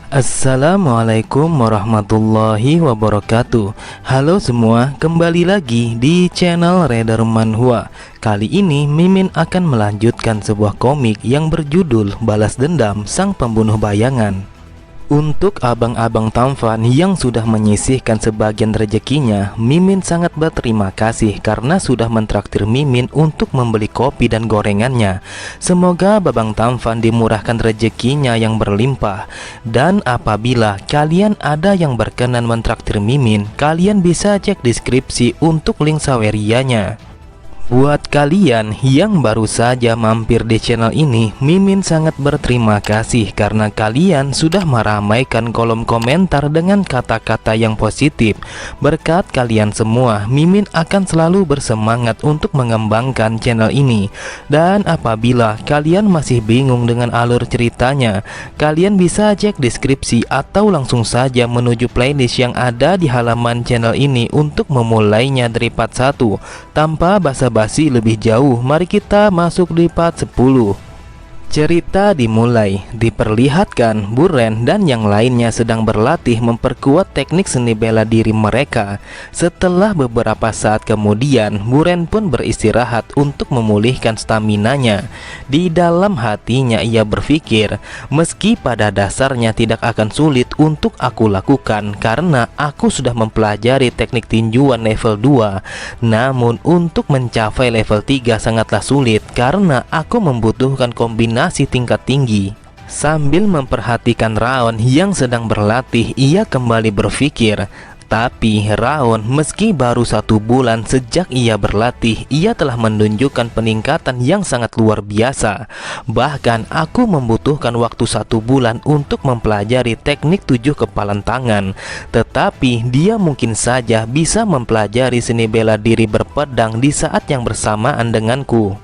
Assalamualaikum warahmatullahi wabarakatuh. Halo semua, kembali lagi di channel Radar Manhwa. Kali ini Mimin akan melanjutkan sebuah komik yang berjudul Balas Dendam Sang Pembunuh Bayangan. Untuk abang-abang tampan yang sudah menyisihkan sebagian rezekinya, Mimin sangat berterima kasih karena sudah mentraktir Mimin untuk membeli kopi dan gorengannya. Semoga babang tampan dimurahkan rezekinya yang berlimpah. Dan apabila kalian ada yang berkenan mentraktir Mimin, kalian bisa cek deskripsi untuk link sawerianya. Buat kalian yang baru saja mampir di channel ini, Mimin sangat berterima kasih karena kalian sudah meramaikan kolom komentar dengan kata-kata yang positif. Berkat kalian semua, Mimin akan selalu bersemangat untuk mengembangkan channel ini. Dan apabila kalian masih bingung dengan alur ceritanya, kalian bisa cek deskripsi atau langsung saja menuju playlist yang ada di halaman channel ini untuk memulainya dari part 1. Tanpa basa-basi lebih jauh, mari kita masuk di part 10. Cerita dimulai, diperlihatkan Buren dan yang lainnya sedang berlatih memperkuat teknik seni bela diri mereka. Setelah beberapa saat kemudian, Buren pun beristirahat untuk memulihkan staminanya. Di dalam hatinya ia berpikir, meski pada dasarnya tidak akan sulit untuk aku lakukan karena aku sudah mempelajari teknik tinjuan level 2. Namun untuk mencapai level 3 sangatlah sulit karena aku membutuhkan kombinasi tingkat tinggi. Sambil memperhatikan Raon yang sedang berlatih, ia kembali berpikir, tapi Raon meski baru 1 bulan sejak ia berlatih, ia telah menunjukkan peningkatan yang sangat luar biasa. Bahkan aku membutuhkan waktu 1 bulan untuk mempelajari teknik 7 kepalan tangan. Tetapi dia mungkin saja bisa mempelajari seni bela diri berpedang di saat yang bersamaan denganku.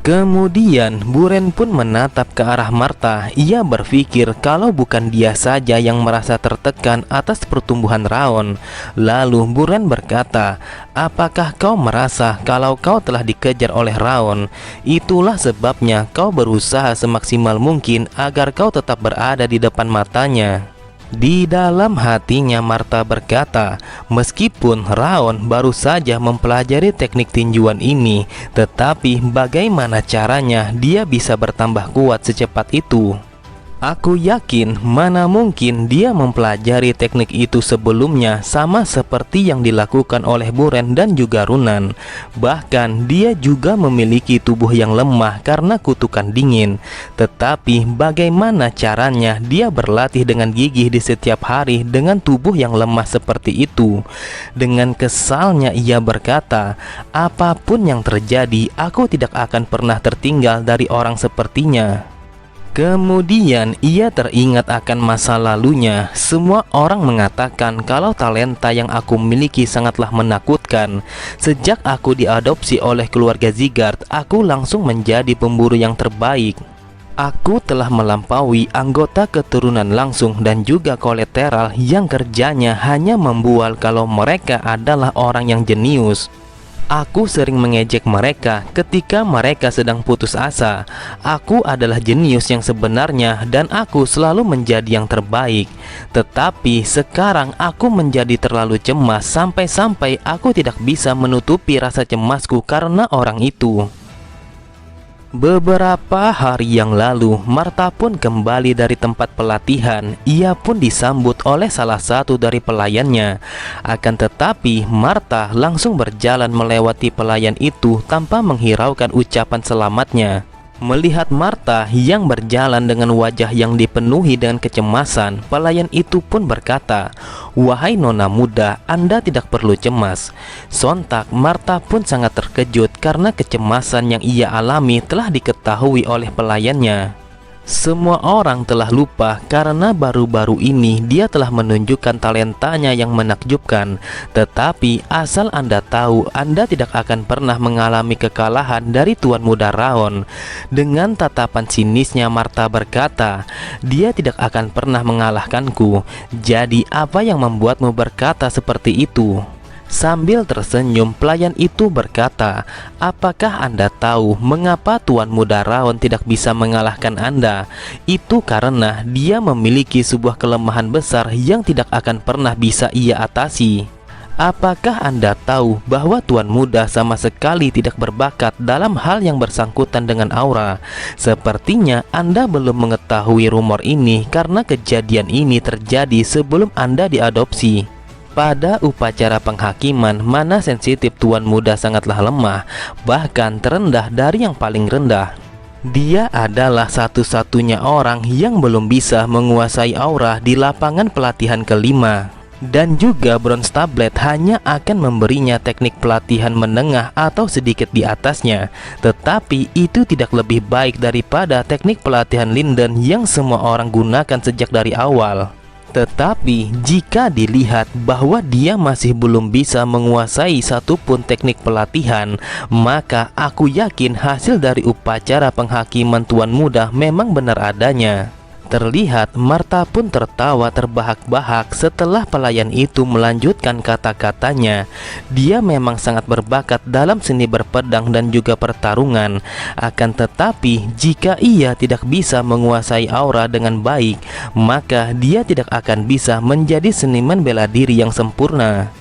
Kemudian Buren pun menatap ke arah Martha. Ia berpikir kalau bukan dia saja yang merasa tertekan atas pertumbuhan Raon. Lalu Buren berkata, apakah kau merasa kalau kau telah dikejar oleh Raon? Itulah sebabnya kau berusaha semaksimal mungkin agar kau tetap berada di depan matanya. Di dalam hatinya Martha berkata, meskipun Raon baru saja mempelajari teknik tinjuan ini, tetapi bagaimana caranya dia bisa bertambah kuat secepat itu? Aku yakin mana mungkin dia mempelajari teknik itu sebelumnya, sama seperti yang dilakukan oleh Buren dan juga Runan. Bahkan dia juga memiliki tubuh yang lemah karena kutukan dingin. Tetapi bagaimana caranya dia berlatih dengan gigih di setiap hari dengan tubuh yang lemah seperti itu? Dengan kesalnya ia berkata, apapun yang terjadi, aku tidak akan pernah tertinggal dari orang sepertinya. Kemudian ia teringat akan masa lalunya. Semua orang mengatakan kalau talenta yang aku miliki sangatlah menakutkan. Sejak aku diadopsi oleh keluarga Zigard, aku langsung menjadi pemburu yang terbaik. Aku telah melampaui anggota keturunan langsung dan juga kolateral yang kerjanya hanya membual kalau mereka adalah orang yang jenius. Aku sering mengejek mereka ketika mereka sedang putus asa. Aku adalah jenius yang sebenarnya dan aku selalu menjadi yang terbaik. Tetapi sekarang aku menjadi terlalu cemas sampai-sampai aku tidak bisa menutupi rasa cemasku karena orang itu. Beberapa hari yang lalu, Martha pun kembali dari tempat pelatihan. Ia pun disambut oleh salah satu dari pelayannya. Akan tetapi, Martha langsung berjalan melewati pelayan itu tanpa menghiraukan ucapan selamatnya. Melihat Martha yang berjalan dengan wajah yang dipenuhi dengan kecemasan, pelayan itu pun berkata, wahai nona muda, Anda tidak perlu cemas. Sontak Martha pun sangat terkejut karena kecemasan yang ia alami telah diketahui oleh pelayannya. Semua orang telah lupa karena baru-baru ini dia telah menunjukkan talentanya yang menakjubkan. Tetapi asal Anda tahu, Anda tidak akan pernah mengalami kekalahan dari Tuan Muda Raon. Dengan tatapan sinisnya Martha berkata, dia tidak akan pernah mengalahkanku. Jadi apa yang membuatmu berkata seperti itu? Sambil tersenyum, pelayan itu berkata, "Apakah Anda tahu mengapa Tuan Muda Raon tidak bisa mengalahkan Anda? Itu karena dia memiliki sebuah kelemahan besar yang tidak akan pernah bisa ia atasi. Apakah Anda tahu bahwa Tuan Muda sama sekali tidak berbakat dalam hal yang bersangkutan dengan aura? Sepertinya Anda belum mengetahui rumor ini karena kejadian ini terjadi sebelum Anda diadopsi. Pada upacara penghakiman, mana sensitif Tuan Muda sangatlah lemah, bahkan terendah dari yang paling rendah. Dia adalah satu-satunya orang yang belum bisa menguasai aura di lapangan pelatihan kelima. Dan juga Bronze Tablet hanya akan memberinya teknik pelatihan menengah atau sedikit di atasnya. Tetapi itu tidak lebih baik daripada teknik pelatihan Linden yang semua orang gunakan sejak dari awal. Tetapi jika dilihat bahwa dia masih belum bisa menguasai satupun teknik pelatihan, maka aku yakin hasil dari upacara penghakiman Tuan Muda memang benar adanya. Terlihat Martha pun tertawa terbahak-bahak setelah pelayan itu melanjutkan kata-katanya. Dia memang sangat berbakat dalam seni berpedang dan juga pertarungan. Akan tetapi jika ia tidak bisa menguasai aura dengan baik, maka dia tidak akan bisa menjadi seniman bela diri yang sempurna.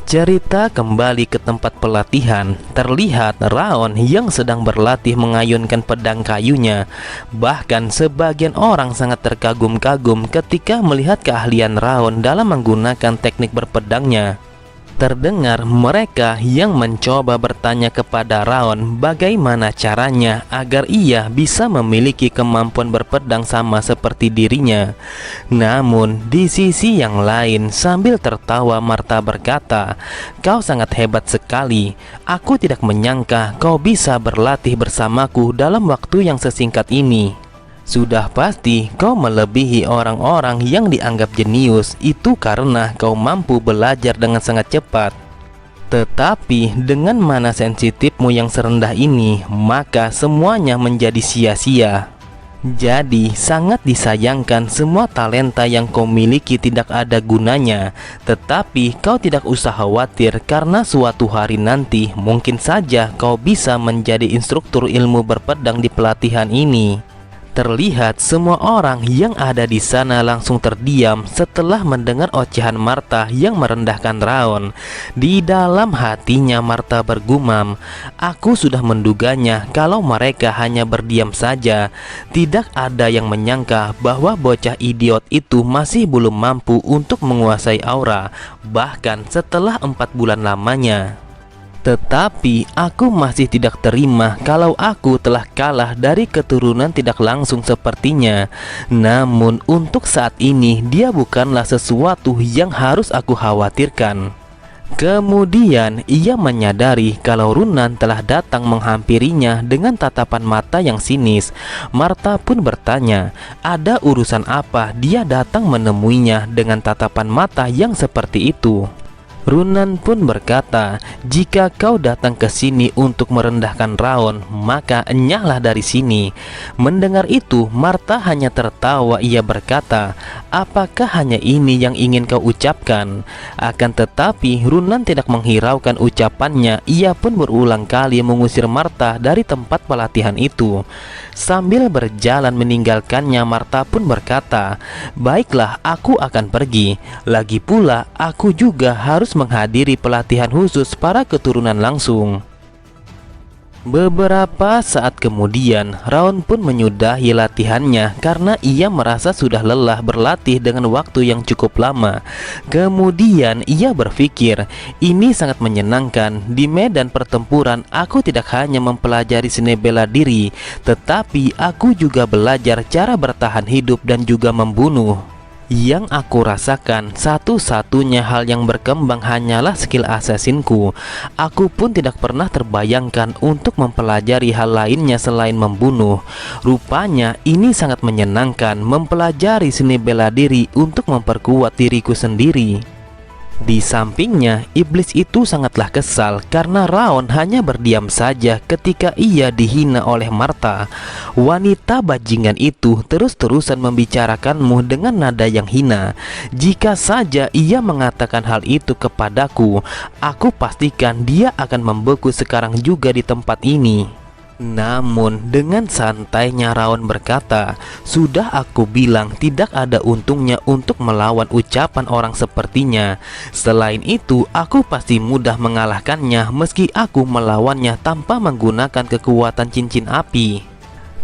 Cerita kembali ke tempat pelatihan. Terlihat Raon yang sedang berlatih mengayunkan pedang kayunya. Bahkan sebagian orang sangat terkagum-kagum ketika melihat keahlian Raon dalam menggunakan teknik berpedangnya. Terdengar mereka yang mencoba bertanya kepada Raon bagaimana caranya agar ia bisa memiliki kemampuan berpedang sama seperti dirinya. Namun di sisi yang lain, sambil tertawa Martha berkata, "Kau sangat hebat sekali. Aku tidak menyangka kau bisa berlatih bersamaku dalam waktu yang sesingkat ini. Sudah pasti kau melebihi orang-orang yang dianggap jenius. Itu karena kau mampu belajar dengan sangat cepat. Tetapi dengan mana sensitifmu yang serendah ini, maka semuanya menjadi sia-sia. Jadi sangat disayangkan semua talenta yang kau miliki tidak ada gunanya. Tetapi kau tidak usah khawatir karena suatu hari nanti mungkin saja kau bisa menjadi instruktur ilmu berpedang di pelatihan ini." Terlihat semua orang yang ada di sana langsung terdiam setelah mendengar ocehan Martha yang merendahkan Raon. Di dalam hatinya Martha bergumam, "Aku sudah menduganya kalau mereka hanya berdiam saja. Tidak ada yang menyangka bahwa bocah idiot itu masih belum mampu untuk menguasai aura, bahkan setelah 4 bulan lamanya. Tetapi aku masih tidak terima kalau aku telah kalah dari keturunan tidak langsung sepertinya. Namun untuk saat ini dia bukanlah sesuatu yang harus aku khawatirkan." Kemudian ia menyadari kalau Runan telah datang menghampirinya dengan tatapan mata yang sinis. Martha pun bertanya, ada urusan apa dia datang menemuinya dengan tatapan mata yang seperti itu. Runan pun berkata, "Jika kau datang ke sini untuk merendahkan Raon, maka enyahlah dari sini." Mendengar itu, Martha hanya tertawa. Ia berkata, "Apakah hanya ini yang ingin kau ucapkan?" Akan tetapi Runan tidak menghiraukan ucapannya. Ia pun berulang kali mengusir Martha dari tempat pelatihan itu. Sambil berjalan meninggalkannya, Martha pun berkata, "Baiklah, aku akan pergi. Lagi pula aku juga harus menghadiri pelatihan khusus para keturunan langsung." Beberapa saat kemudian, Raon pun menyudahi latihannya karena ia merasa sudah lelah berlatih dengan waktu yang cukup lama. Kemudian ia berpikir, ini sangat menyenangkan. Di medan pertempuran aku tidak hanya mempelajari seni bela diri, tetapi aku juga belajar cara bertahan hidup dan juga membunuh. Yang aku rasakan, satu-satunya hal yang berkembang hanyalah skill asasinku. Aku pun tidak pernah terbayangkan untuk mempelajari hal lainnya selain membunuh. Rupanya ini sangat menyenangkan, mempelajari seni bela diri untuk memperkuat diriku sendiri. Di sampingnya, iblis itu sangatlah kesal karena Raon hanya berdiam saja ketika ia dihina oleh Martha. Wanita bajingan itu terus-terusan membicarakanmu dengan nada yang hina. Jika saja ia mengatakan hal itu kepadaku, aku pastikan dia akan membeku sekarang juga di tempat ini. Namun dengan santainya Raon berkata, "Sudah aku bilang tidak ada untungnya untuk melawan ucapan orang sepertinya. Selain itu, aku pasti mudah mengalahkannya meski aku melawannya tanpa menggunakan kekuatan cincin api."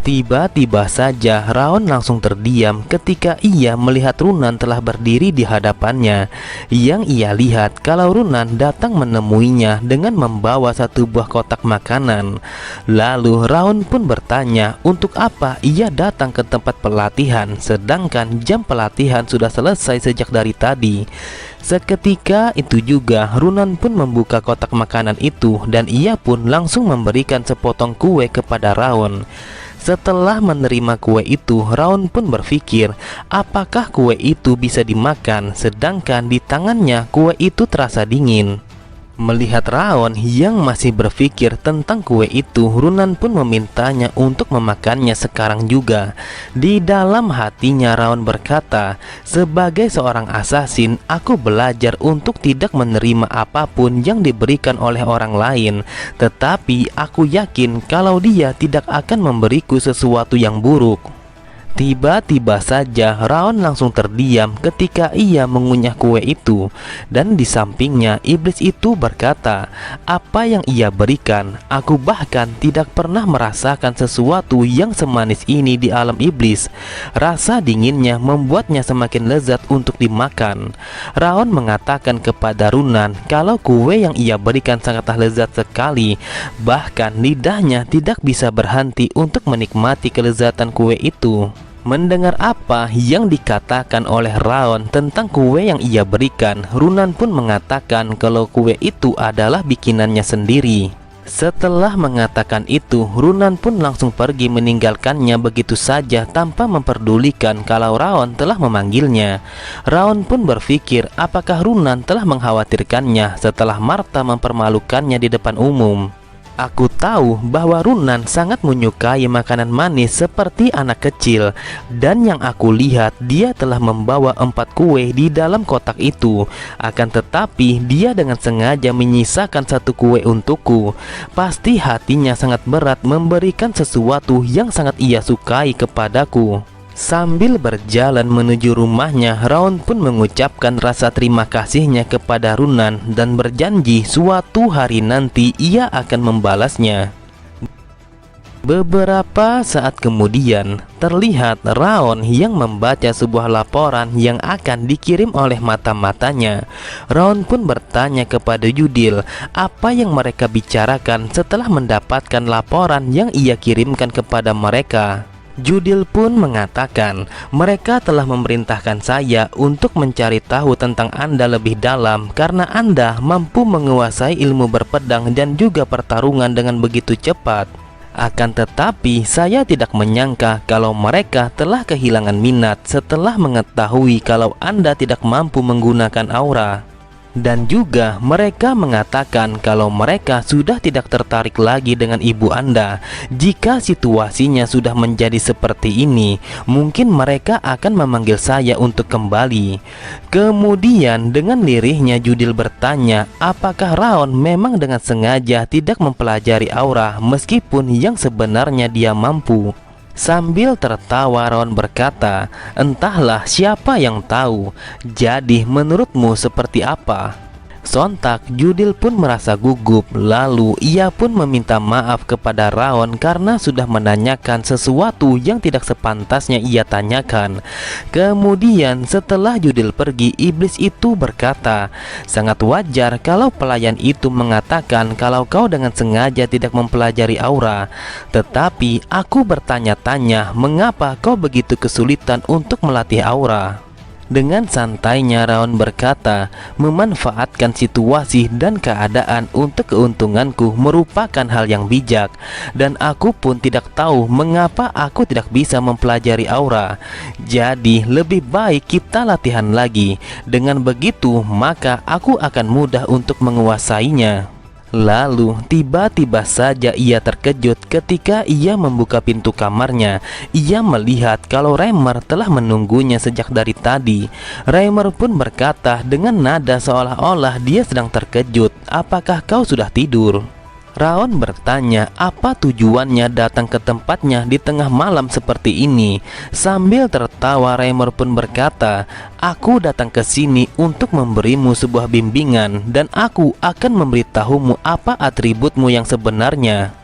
Tiba-tiba saja Raon langsung terdiam ketika ia melihat Runan telah berdiri di hadapannya. Yang ia lihat kalau Runan datang menemuinya dengan membawa satu buah kotak makanan. Lalu Raon pun bertanya untuk apa ia datang ke tempat pelatihan sedangkan jam pelatihan sudah selesai sejak dari tadi. Seketika itu juga Runan pun membuka kotak makanan itu dan ia pun langsung memberikan sepotong kue kepada Raon. Setelah menerima kue itu, Raon pun berpikir apakah kue itu bisa dimakan, sedangkan di tangannya kue itu terasa dingin. Melihat Raon yang masih berpikir tentang kue itu, Runan pun memintanya untuk memakannya sekarang juga. Di dalam hatinya Raon berkata, "Sebagai seorang asasin, aku belajar untuk tidak menerima apapun yang diberikan oleh orang lain. Tetapi aku yakin kalau dia tidak akan memberiku sesuatu yang buruk." Tiba-tiba saja Raon langsung terdiam ketika ia mengunyah kue itu. Dan di sampingnya iblis itu berkata, "Apa yang ia berikan, aku bahkan tidak pernah merasakan sesuatu yang semanis ini di alam iblis." Rasa dinginnya membuatnya semakin lezat untuk dimakan. Raon mengatakan kepada Runan kalau kue yang ia berikan sangatlah lezat sekali. Bahkan lidahnya tidak bisa berhenti untuk menikmati kelezatan kue itu. Mendengar apa yang dikatakan oleh Raon tentang kue yang ia berikan, Runan pun mengatakan kalau kue itu adalah bikinannya sendiri. Setelah mengatakan itu, Runan pun langsung pergi meninggalkannya begitu saja tanpa memperdulikan kalau Raon telah memanggilnya. Raon pun berpikir apakah Runan telah mengkhawatirkannya setelah Martha mempermalukannya di depan umum. Aku tahu bahwa Runan sangat menyukai makanan manis seperti anak kecil. Dan yang aku lihat dia telah membawa 4 kue di dalam kotak itu. Akan tetapi dia dengan sengaja menyisakan 1 kue untukku. Pasti hatinya sangat berat memberikan sesuatu yang sangat ia sukai kepadaku. Sambil berjalan menuju rumahnya, Raon pun mengucapkan rasa terima kasihnya kepada Runan dan berjanji suatu hari nanti ia akan membalasnya. Beberapa saat kemudian, terlihat Raon yang membaca sebuah laporan yang akan dikirim oleh mata-matanya. Raon pun bertanya kepada Judil apa yang mereka bicarakan setelah mendapatkan laporan yang ia kirimkan kepada mereka. Judil pun mengatakan, "Mereka telah memerintahkan saya untuk mencari tahu tentang Anda lebih dalam karena Anda mampu menguasai ilmu berpedang dan juga pertarungan dengan begitu cepat. Akan tetapi saya tidak menyangka kalau mereka telah kehilangan minat setelah mengetahui kalau Anda tidak mampu menggunakan aura. Dan juga mereka mengatakan kalau mereka sudah tidak tertarik lagi dengan ibu Anda. Jika situasinya sudah menjadi seperti ini, mungkin mereka akan memanggil saya untuk kembali." Kemudian dengan lirihnya Judil bertanya apakah Raon memang dengan sengaja tidak mempelajari aura meskipun yang sebenarnya dia mampu. Sambil tertawa Raon berkata, "Entahlah, siapa yang tahu. Jadi menurutmu seperti apa?" Sontak Judil pun merasa gugup. Lalu ia pun meminta maaf kepada Raon karena sudah menanyakan sesuatu yang tidak sepantasnya ia tanyakan. Kemudian setelah Judil pergi, iblis itu berkata, "Sangat wajar kalau pelayan itu mengatakan kalau kau dengan sengaja tidak mempelajari aura. Tetapi aku bertanya-tanya mengapa kau begitu kesulitan untuk melatih aura." Dengan santainya Raon berkata, memanfaatkan situasi dan keadaan untuk keuntunganku merupakan hal yang bijak. Dan aku pun tidak tahu mengapa aku tidak bisa mempelajari aura. Jadi lebih baik kita latihan lagi. Dengan begitu maka aku akan mudah untuk menguasainya. Lalu tiba-tiba saja ia terkejut ketika ia membuka pintu kamarnya. Ia melihat kalau Reimer telah menunggunya sejak dari tadi. Reimer pun berkata dengan nada seolah-olah dia sedang terkejut, "Apakah kau sudah tidur?" Raon bertanya apa tujuannya datang ke tempatnya di tengah malam seperti ini. Sambil tertawa Reimer pun berkata, "Aku datang ke sini untuk memberimu sebuah bimbingan dan aku akan memberitahumu apa atributmu yang sebenarnya."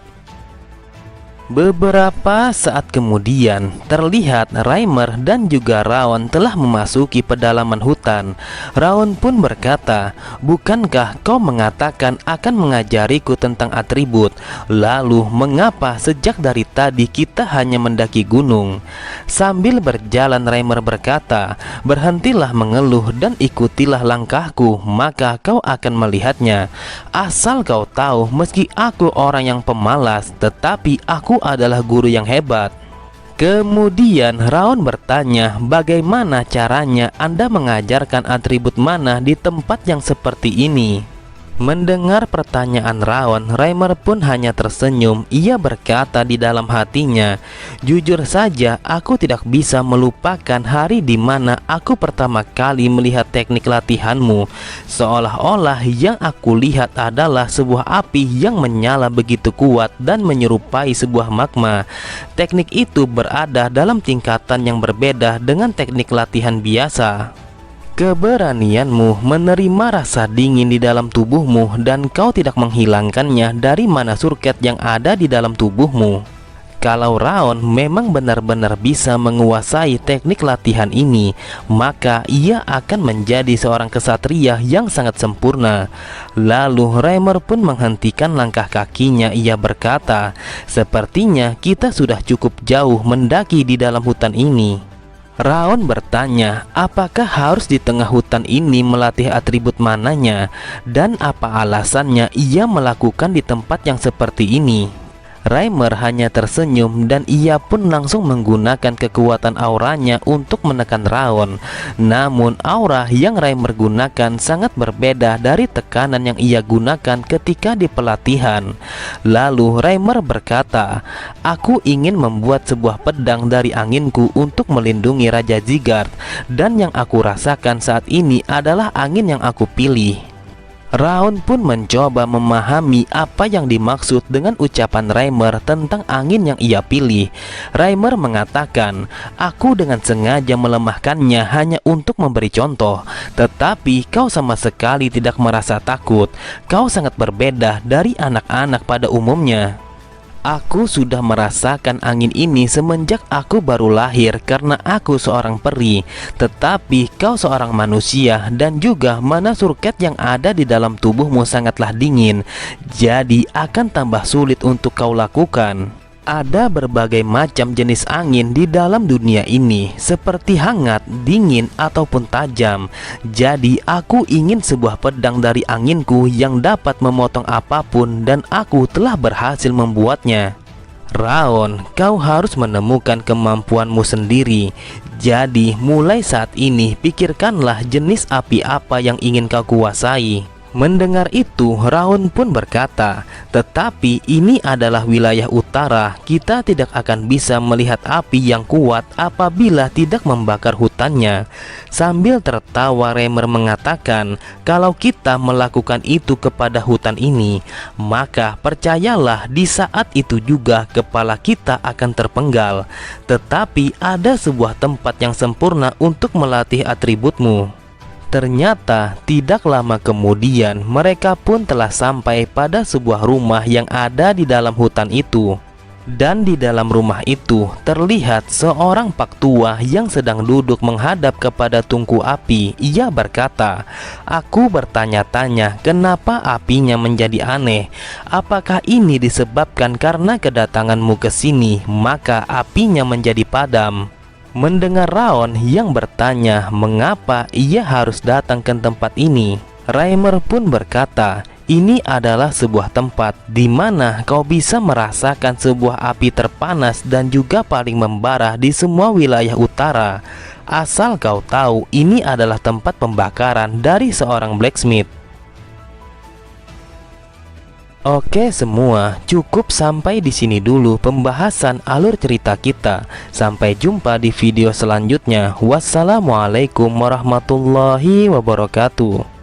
Beberapa saat kemudian, terlihat Reimer dan juga Raon telah memasuki pedalaman hutan. Raon pun berkata, "Bukankah kau mengatakan akan mengajariku tentang atribut? Lalu mengapa sejak dari tadi kita hanya mendaki gunung?" Sambil berjalan Reimer berkata, "Berhentilah mengeluh dan ikutilah langkahku, maka kau akan melihatnya. Asal kau tahu, meski aku orang yang pemalas, tetapi aku adalah guru yang hebat." Kemudian Raon bertanya, "Bagaimana caranya Anda mengajarkan atribut mana di tempat yang seperti ini?" Mendengar pertanyaan Raon, Reimer pun hanya tersenyum. Ia berkata di dalam hatinya, "Jujur saja, aku tidak bisa melupakan hari di mana aku pertama kali melihat teknik latihanmu. Seolah-olah yang aku lihat adalah sebuah api yang menyala begitu kuat dan menyerupai sebuah magma. Teknik itu berada dalam tingkatan yang berbeda dengan teknik latihan biasa. Keberanianmu menerima rasa dingin di dalam tubuhmu dan kau tidak menghilangkannya dari mana surket yang ada di dalam tubuhmu." Kalau Raon memang benar-benar bisa menguasai teknik latihan ini, maka ia akan menjadi seorang kesatria yang sangat sempurna. Lalu Reimer pun menghentikan langkah kakinya. Ia berkata, "Sepertinya kita sudah cukup jauh mendaki di dalam hutan ini." Raon bertanya, apakah harus di tengah hutan ini melatih atribut mananya, dan apa alasannya ia melakukan di tempat yang seperti ini. Reimer hanya tersenyum dan ia pun langsung menggunakan kekuatan auranya untuk menekan Raon. Namun aura yang Reimer gunakan sangat berbeda dari tekanan yang ia gunakan ketika di pelatihan. Lalu Reimer berkata, "Aku ingin membuat sebuah pedang dari anginku untuk melindungi Raja Zigard, dan yang aku rasakan saat ini adalah angin yang aku pilih." Raon pun mencoba memahami apa yang dimaksud dengan ucapan Reimer tentang angin yang ia pilih. Reimer mengatakan, "Aku dengan sengaja melemahkannya hanya untuk memberi contoh, tetapi kau sama sekali tidak merasa takut. Kau sangat berbeda dari anak-anak pada umumnya. Aku sudah merasakan angin ini semenjak aku baru lahir karena aku seorang peri. Tetapi kau seorang manusia dan juga mana surket yang ada di dalam tubuhmu sangatlah dingin. Jadi akan tambah sulit untuk kau lakukan. Ada berbagai macam jenis angin di dalam dunia ini, seperti hangat, dingin, ataupun tajam. Jadi aku ingin sebuah pedang dari anginku yang dapat memotong apapun, dan aku telah berhasil membuatnya. Raon, kau harus menemukan kemampuanmu sendiri. Jadi mulai saat ini pikirkanlah jenis api apa yang ingin kau kuasai." Mendengar itu, Raon pun berkata, "Tetapi ini adalah wilayah utara. Kita tidak akan bisa melihat api yang kuat apabila tidak membakar hutannya." Sambil tertawa Reimer mengatakan, "Kalau kita melakukan itu kepada hutan ini, maka percayalah di saat itu juga kepala kita akan terpenggal. Tetapi ada sebuah tempat yang sempurna untuk melatih atributmu." Ternyata tidak lama kemudian mereka pun telah sampai pada sebuah rumah yang ada di dalam hutan itu. Dan di dalam rumah itu terlihat seorang pak tua yang sedang duduk menghadap kepada tungku api. Ia berkata, "Aku bertanya-tanya kenapa apinya menjadi aneh. Apakah ini disebabkan karena kedatanganmu ke sini maka apinya menjadi padam?" Mendengar Raon yang bertanya mengapa ia harus datang ke tempat ini, Reimer pun berkata, ini adalah sebuah tempat di mana kau bisa merasakan sebuah api terpanas dan juga paling membara di semua wilayah utara. Asal kau tahu, ini adalah tempat pembakaran dari seorang blacksmith. Oke semua, cukup sampai di sini dulu pembahasan alur cerita kita. Sampai jumpa di video selanjutnya. Wassalamualaikum warahmatullahi wabarakatuh.